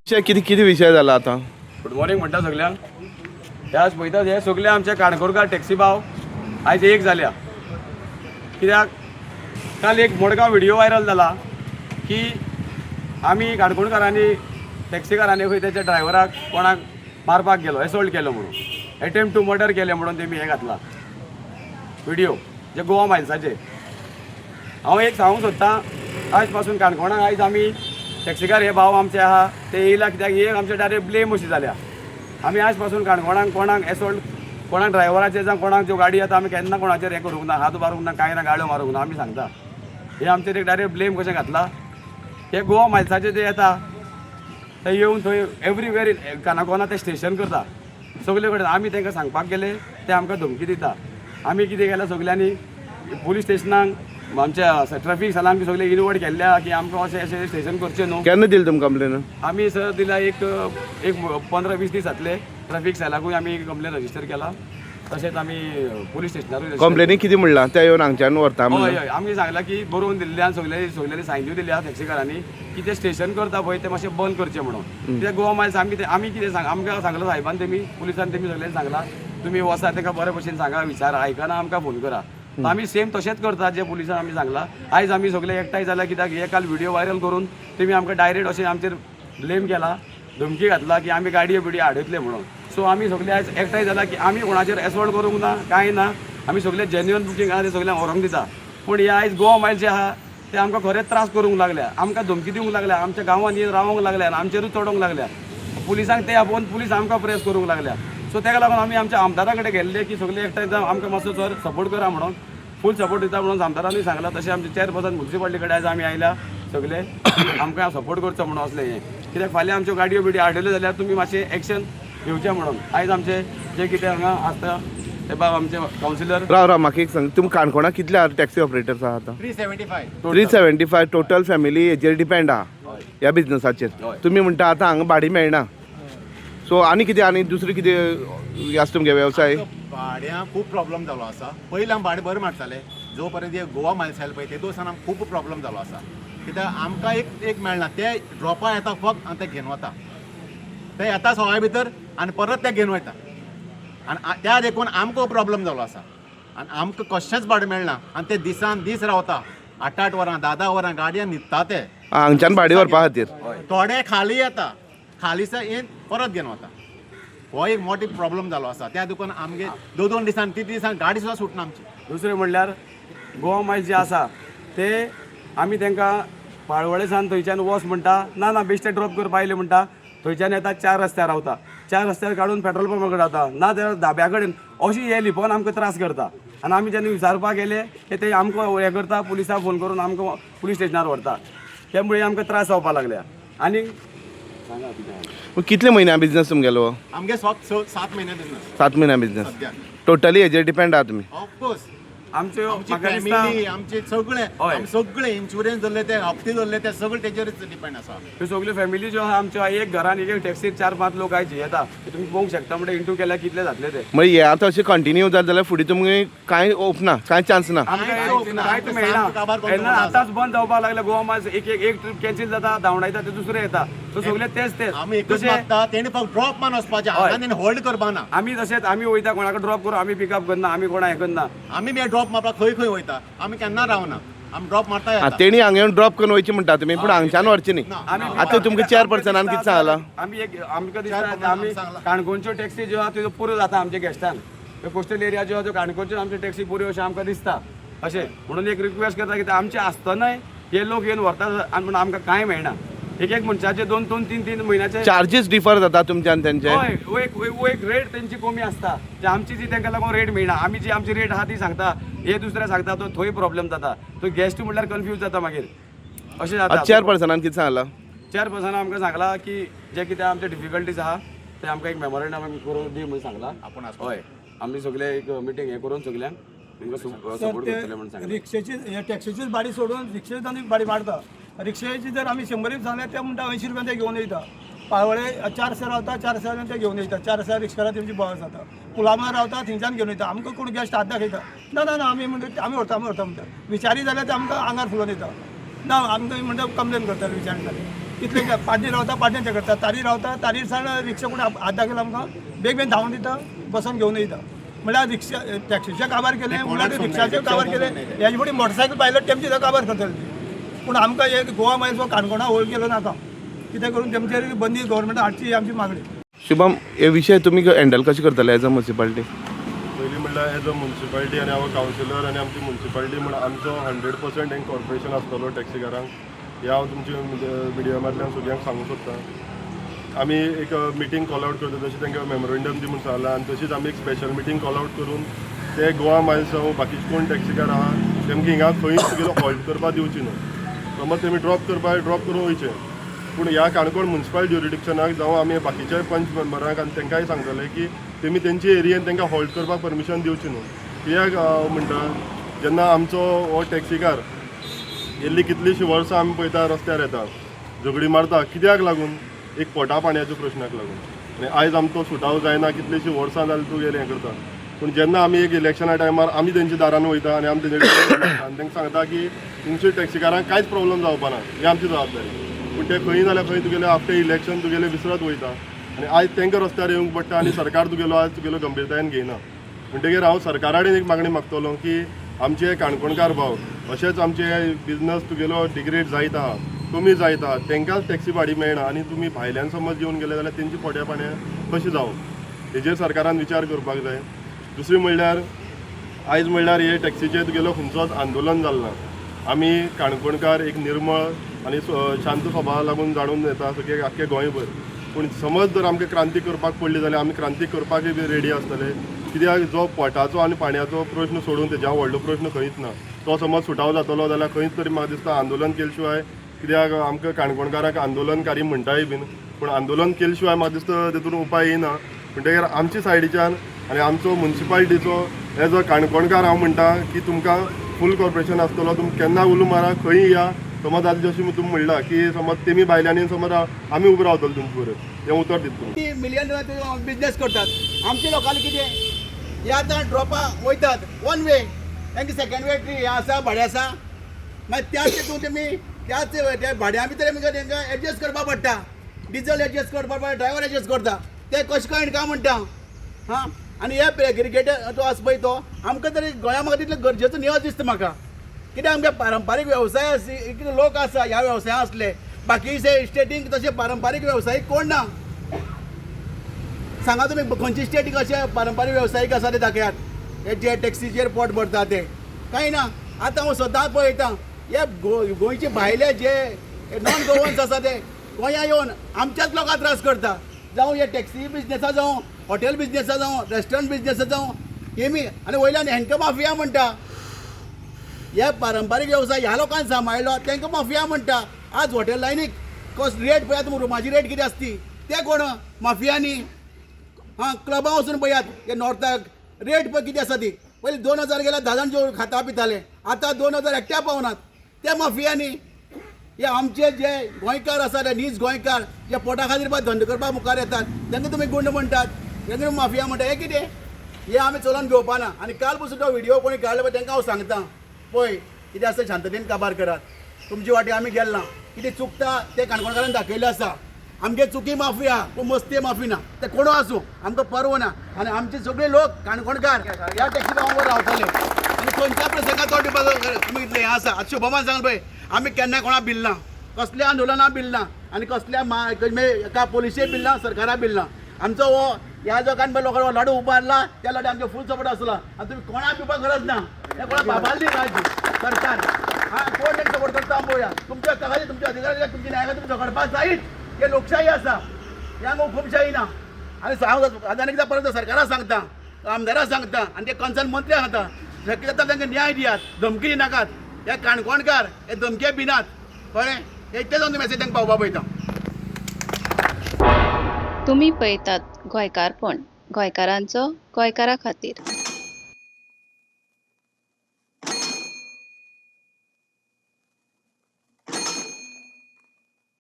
किती किती विषय झाला आता? गुड मॉर्निंग म्हणटा सगळ्यांक. त्याच पळयता हे सगळे आमचे काणकोणकार टॅक्सी भाव आयज एक जाल्या. कित्याक काल एक मडगांव व्हिडिओ व्हायरल जाला की आमी काणकोणकारांनी टॅक्सीकारांनी खंय त्याच्या ड्रायव्हराक कोणाक मारपाक गेलो, एसॉल्ट केलो म्हणून, अटेम्प्ट टू मर्डर केले म्हणून तेमी हे घातला व्हिडिओ जे गोवा मायल्साचे. हांव एक सांगूंक सोदतां, आयज पासून काणकोणाक आयज आमी टॅक्सीकार हे भाव आमचे आहा ते येयला, कित्याक ही एक आमचे डायरेक्ट ब्लेम अशी जाल्या. आमी आयज पासून काणकोणाक कोणाक एसॉल्ट, कोणाक ड्रायव्हराचेर जावं कोणाक ज्यो गाडी येता आमी केन्ना कोणाचेर हें करूंक ना, हात मारूंक ना, कांय ना, गाड्यो मारूंक ना. आमी सांगता हे आमचेर एक डायरेक्ट ब्लेम कशें घातला. हे गोवा मायल्साचे जे येता ते येवन थंय एवरीवेर कानाकोना ते स्टेशन करता सगळे कडेन. आमी तांकां सांगपाक गेले ते आमकां धमकी दिता. आमी कितें केलां सगल्यांनी पुलीस स्टेशनाक आमच्या ट्रॅफिक सालांक सगळे इनवर्ट केल्ल्या की आमकां अशें अशें स्टेशन करचें न्हू. केन्ना दिली तुमकां कंप्लेन? आमी सर दिला एक 15-20 दीस जातले. ट्रॅफिक सेलाकूय आमी कंप्लेन रजिस्टर केला, तशेंच आमी पुलीस स्टेशनारूय कंप्लेनी कितें म्हणलां ते येवन हांगच्यान व्हरता? हय हय, आमी सांगलां की बरोवन दिल्ल्यान सगल्यांनी सायन्यूय दिल्या टॅक्सीकारांनी की ते स्टेशन करता पळय ते मातशें बंद करचें म्हणून. कित्याक गोवा मायल्स आमी कितें सांग आमकां सांगलां साहेबान, तेमी पुलिसान तेमी सगळ्यांनी सांगलां तुमी वसा ताका बरे भशेन सांगा, विचारा, आयकना आमकां फोन करा. आमी सेम तशेंच करता जे पुलिसान आमी सांगलां. आयज आमी सगळे एकठांय जाल्यार कित्याक हे काल व्हिडिओ व्हायरल करून तेमी आमकां डायरेक्ट अशें आमचेर ब्लेम केला, धमकी घातला की आमी गाडयो बिडयो आडयतले म्हणून. सो आमी सगळे आयज एकठांय जाला की आमी कोणाचेर एसॉल्ट करूंक ना, कांय ना. आमी सगळे जेन्युअन बुकींग आहा ते सगळ्यांक व्हरोंक दिता. पूण हे आयज गोवा मायल्स जे आहा ते आमकां खरेंच त्रास करूंक लागल्या, आमकां धमकी दिवंक लागल्या, आमच्या गांवांत येवन रावंक लागल्या, आमचेरूच चडोवंक लागल्या. पुलिसांक ते आपोवन पुलीस आमकां प्रेस करूंक लागल्या. सो ताका लागून आमी आमच्या आमदारा कडेन गेल्ले की सगळे एकठांय जावन आमकां मातसो सर सपोर्ट करा म्हणून, फूल सपोर्ट दिता म्हणून आमदारांनी सांगलां. तशें आमचे चेअरपर्सन म्युन्सिपालिटी कडेन आयज आमी आयल्या सगळे आमकां सपोर्ट करचो म्हणून असलें हें. कित्याक फाल्यां आमच्यो गाडयो बिडयो आडयल्यो जाल्यार तुमी मातशें एक्शन घेवचें म्हणून. आयज आमचे जे कितें हांगा आसता ते बाब आमचे कावन्सिलर. राव म्हाका एक सांग, तुमी काणकोणाक कितले टॅक्सी ऑपरेटर्स आहा आतां? 375 टोटल फॅमिली हेजेर डिपेंड आहा ह्या बिजनसाचेर. तुमी म्हणटा आतां हांगा भाडी मेळना, सो आनी कितें आनी दुसरें कितें आसा तुमगे वेवसाय? भाड्याक खूब प्रॉब्लम जालो आसा. पयलीं आमी भाडें बरें मारताले, जो पर्यंत हे गोवा मायल्स आयले पळय ते दिवसान आमकां खूब प्रॉब्लम जालो आसा. कित्याक आमकां एक मेळना, ते ड्रॉपा येता फक्त आनी ते घेवन वता. ते येता सवाय भितर आनी परत ते घेवन वयता. आनी त्या देखून आमकां प्रॉब्लम जालो आसा आनी आमकां कशेंच भाडें मेळना. आनी ते दिसान दीस रावता, 8-8 वरां 10-10 वरां गाडयेन न्हिदता ते हांगच्यान भाडी व्हरपा खातीर. थोडे खाली येता, खालीसा येवन परत घेवन वता. हो एक मोठी प्रॉब्लम जालो आसा. त्या देखून आमगे 2-2 दिसान 3 दिसान गाडी सुद्दां सुटना आमची. दुसरें म्हणल्यार गोवा मायल्स जे आसा ते आमी तांकां पाळवळेसान थंयच्यान वच म्हणटा, ना बेश्टे ड्रॉप करपा आयले म्हणटा, थंयच्यान येता 4 रस्त्यार रावता, 4 रस्त्यार काडून पेट्रोल पंपा कडेन रावता, ना जाल्यार धाब्या कडेन. अशी हे लिपोवन आमकां त्रास करता. आनी आमी जेन्ना विचारपाक गेले की ते आमकां हे करता, पुलिसाक फोन करून आमकां पुलीस स्टेशनार व्हरता. त्यामुळे आमकां त्रास जावपा लागल्या. आनी कितले म्हयन्या बिजनस तुमगेलो? आमगे 7 म्हयने बिजनस. 7 म्हयन्या बिजनस. टोटली हेजेर डिपेंड आहा तुमी? ऑफकोर्स आमच्यो आमची म्हाका दिसता फॅमिली, आमचे सगळे इन्शुरन्स धरले ते, हप्ते धरले ते, सगळे तेजेरच डिपेंड आसा. ह्यो सगल्यो फॅमिली ज्यो आहा आमच्यो, एक घरान एक टॅक्सीर 4-5 लोक आयज येता. तुमी पळोवंक शकता म्हणजे इंटू केल्यार कितले जातले ते. म्हणजे हे आतां अशें कंटिन्यू जालें जाल्यार फुडें तुमगे कांय ओपना, कांय चान्स ना? कांयच मेळना. आतांच बंद जावपाक लागले गोवा मायल्स. एक ट्रीप कॅन्सील जाता, धांवडायता ते दुसरे येता. सो सगळे तेच आमी एकच मागता तेणी फक्त ड्रॉप मान वचपाचें, हांगा तेणी होल्ड करपा ना. आमी तशेंच आमी वयता कोणाक ड्रॉप करून आमी पिकअप करना, आमी कोणा हें करना. आमी बी ड्रॉप मारपाक खंय वयता, आमी केन्ना रावना. आमी ड्रॉप मारता येता. तेणी हांगा येवन ड्रॉप करून वयची म्हणटा तुमी, पूण हांगच्यान व्हरची न्ही. आतां तुमकां चेअरपर्सनान कितें सांगलां? आमकां दिसता आमी काणकोणच्यो टॅक्सी ज्यो आहा त्यो पुरो जाता आमच्या गेस्टांक. कोस्टल एरिया ज्यो आहा त्यो काणकोणच्यो आमच्यो टॅक्सी पुऱ्यो अशें आमकां दिसता. अशें म्हणून एक रिक्वेस्ट करता की आमचे आसतनाय हे लोक येवन व्हरता म्हणून आमकां कांय मेळना. एक मनशाचे 2-3 म्हयन्याचे चार्जीस डिफर जाता तुमच्यान तेंचे? हय, एक रेट तेंची कमी आसता. जे आमची जी तांकां लागून रेट मेळना. आमी जी आमची रेट आहा ती सांगता, हे दुसरे सांगता, तो थंय प्रॉब्लेम जाता. तो गेस्ट म्हणल्यार कन्फ्यूज जाता मागीर. अशें जाता. चेअरपर्सनान कितें सांगलां? चेअरपर्सनान आमकां सांगलां की जे कितें आमचे डिफिकल्टीज आहा ते आमकां एक मेमोरेंडम आमी करून दी म्हणून सांगलां. हय, आमी सगळे एक मिटींग हे करून सगल्यांक तांकां सपोर्ट करतले म्हणून सांगलां. रिक्षेची टॅक्सीचीच भाडी सोडून रिक्षेची आनी भाडी वाडता. रिक्षेची जर आमी 100 सांगल्यार ते म्हणटा 80 रुपयान ते घेवन येता. पाळवळे 400 रावता, 400 ते घेवन येता. 400 रिक्षा तेंची बस जाता. पुलामार रावता, थिंगच्यान घेवन येता. आमकां कोण गेस्ट हात दाखयता, ना आमी म्हणटा आमी व्हरता म्हणटा. विचारी जाल्यार ते आमकां आंगार फुलोवन येता. ना आमकां म्हणटा कंप्लेन करता विचारी जाल्यार. इतले पार्टी रावता पार्टीचे करता तारी रावता तारी साण रिक्षा कोण हात दाखयला आमकां बेग बेग धांवन दिता बसून घेवन येता म्हळ्यार रिक्षा टॅक्सीचे काबार केले म्हळ्यार रिक्षाचे काबार केले हेजे फुडें मोटरसायकल पायलट तेमची काबार करतले पूण आमकां एक गोवा मागीर काणकोणा होल्ड केलो नाका कितें करून तेमचेर बंदी गव्हर्मेंट हाडची ही आमची मागणी. शुभम हे विशय तुमी हँडल कशें करतले एज अ म्युन्सिपालिटी? पयलीं म्हणल्यार एज अ म्युन्सिपालिटी आनी हांव कावन्सिलर आनी आमची म्युन्सिपालिटी म्हणून आमचो 100% हें कॉर्पोरेशन आसतलो टॅक्सीकारांक हें हांव तुमच्या मिडियमांतल्यान सगळ्यांक सांगूं सोदतां. आमी एक मिटींग कॉल आउट करता जशें तांकां मेमोरेंडम दी म्हणून सांगलां आनी तशीच आमी एक स्पेशल मिटींग कॉल आउट करून ते गोवा मायल्स जावं बाकीचे कोण टॅक्सीकार आहा तेमकां हिंगा खंयच तुगेलो हॉल्ट करपाक दिवची न्हू. समज तेमी ड्रॉप करून वयचे पूण ह्या काणकोण म्युन्सिपल ज्युरिडिक्शनाक जावं आमी बाकीच्या पंच मेंबरांक आनी तांकांय सांगतले की तेमी तेंचे एरियेन तांकां हॉल्ट करपाक परमिशन दिवची न्हू. कित्याक म्हणटा जेन्ना आमचो हो टॅक्सीकार गेल्ली कितलींशीं वर्सां आमी पळयता रस्त्यार येता झगडी मारता कित्याक लागून एक पोटा पाणयाच्या प्रश्नाक लागून आनी आयज आमचो सुटाव जायना कितलींशीं वर्सां जालीं तूं गेलें हें करता. पूण जेन्ना आमी एक इलेक्शना टायमार आमी तेंच्या दारान वयता आनी आमी तेंचे आनी तांकां सांगता की तुमच्या टॅक्सीकारांक कांयच प्रॉब्लम जावपा ना ही आमची जबाबदारी. पूण ते खंय जाल्यार खंय तुगेले आफ्टर इलेक्शन तुगेले विसरत वयता आनी आयज तांकां रस्त्यार येवंक पडटा आनी सरकार तुगेलो आयज तुगेलो गंभीरतायेन घेयना. म्हणटकीर हांव सरकारा कडेन एक मागणी मागतलो की आमचे काणकोणकार भाव अशेंच आमचे बिजनस तुगेलो डिग्रेड जायत आहा कमी जायत आहा तांकांच टॅक्सी भाडी मेळना आनी तुमी भायल्यान समज येवन गेले जाल्यार तेंची पोट्या पाणया कशी जावं हेजेर सरकारान विचार करपाक जाय. दुसरी म्हणल्यार आयज म्हणल्यार हे टॅक्सीचे तुगेलो खंयचोच आंदोलन जाल्लो ना. आमी काणकोणकार एक निर्मळ आनी शांत स्वभावा लागून जाणून येता सगळे आख्खे गोंयभर. पूण समज जर आमकां क्रांती करपाक पडली जाल्यार आमी क्रांती करपाकय बी रेडी आसतले. कित्याक जो पोटाचो आनी पाणयाचो प्रश्न सोडून तेज्या व्हडलो प्रश्न खंयच ना. तो समज सुटाव जातलो जाल्यार खंयच तरी म्हाका दिसता आंदोलन केले शिवाय कित्याक आमकां काणकोणकारांक आंदोलनकारी म्हणटाय बीन पूण आंदोलन केले शिवाय म्हाका दिसता तेतून उपाय येना. म्हणटकीर आमची सायडीच्यान आनी आमचो म्युन्सिपालिटीचो एज अ काणकोणकार हांव म्हणटा की तुमकां फूल कॉर्पोरेशन आसतलो तुमी केन्ना उलो मारा खंय या. समज आतां जशें तुमी म्हणलां की समज तेमी भायल्यांनी समज आमी उबे रावतले तुमचे बरोबर हें उतर दिता तुमी. मिलियन बिझनेस करतात आमच्या लोकांना कितें हे आतां ड्रॉपा वयतात वन वे तांकां सेकंड वे ट्री हें आसा भाडें आसा मागीर त्याच हितून तेमी त्याच भाड्या भितर तांकां एडजस्ट करपाक पडटा. डिजल एडजस्ट करपाक पडटा ड्रायव्हर एडजस्ट करता ते कशें काय काय म्हणटा हां. आनी हे क्रिकेटर तो आसा पळय तो आमकां तरी गोंया म्हाका तितलो गरजेचो न्ही दिसता म्हाका. कित्याक आमगे पारंपारीक वेवसाय कितें लोक आसा ह्या वेवसाया असले बाकीचे स्टेटीक तशे पारंपारीक वेवसायीक कोण ना. सांगा तुमी खंयची स्टेटीक अशे पारंपारीक वेवसायीक आसा ते दाखयात हे जे टॅक्सीचेर पोट भरता ते कांय ना. आतां हांव सदांच पळयतां हे गोंयचे भायले जे नॉन गोवन्स आसा ते गोंया येवन आमच्याच लोकांक त्रास करता. जावं हे टॅक्सी बिजनेसा जावं हॉटेल बिजनेसा जावं रेस्टॉरंट बिजनेसा जावं हेमी आनी वयल्यान हेंकां माफिया म्हणटा. हे पारंपारीक वेवसाय ह्या लोकांनी सांबाळलो तांकां माफिया म्हणटा. आज हॉटेल लायनीक रेट पळयात तुमी रुमाची रेट कितें आसती ते कोण माफियांनी. हां क्लबा वचून पळयात हे नॉर्थाक रेट पळय कितें आसा ती पयलीं 2000 गेल्यार 10 जाण जेवन खाता पिताले आतां 2000 एकट्या पावनात ते माफियांनी. हे आमचे जे गोंयकार आसा ते नीज गोंयकार जे पोटा खातीर धंदो करपाक मुखार येतात तांकां तुमी गुंड म्हणटात तांकां माफिया म्हणटा. हें कितें हे आमी चलोवन घेवपाना. आनी काल पसून तो व्हिडिओ कोणी काडलो पळय तांकां हांव सांगता पळय कितें आसा शांततेन काबार करात. तुमची वाटी आमी गेलना कितें चुकता ते काणकोणकारांनी दाखयलें आसा. आमगे चुकी माफी आहा पूण मस्ती माफी ना ते कोणू आसूं आमकां पर्व ना. आनी आमचे सगळे लोक काणकोणकार ह्या टॅक्सी पावोवर रावतले आनी खंयच्या प्रसंगात तो दिवपाचो आमी इतलें हें आसा. आतां शुभमान सांग पळय आमी केन्ना कोणा भिलना कसल्या आंदोलना भिलना आनी कसल्या एका पोलिशे भिलना सरकारा भिलना. आमचो हो ह्या जगान पळय लोकांक लाडू उबारला त्या लाडू आमचो फूल सपोर्ट आसलो. आनी तुमी कोणाक दिवपाक गरज ना हे कोणा बाबाली राजी सरकार हां कोण तांकां सपोर्ट करता पळोवया. तुमच्या हक्का खातीर तुमच्या अधिकाऱ्याक तुमची न्याय खातीर तुमकां झगडपाक जायत. हे लोकशाही आसा ह्या खूबशाही ना. आनी आनी एकदां परत सरकाराक सांगता आमदाराक सांगता आनी ते कन्सर्न मंत्र्याक सांगता शक्य जाता तांकां न्याय दियात धमकी दिनाकात. हे काणकोणकार हे धमके भिनात कळ्ळें. हे इतलें जावन मॅसेज तांकां पावोवपा पळयता. तुम्ही पळयतात गोंयकारपण गोंयकारांचो गोंयकारा खातीर.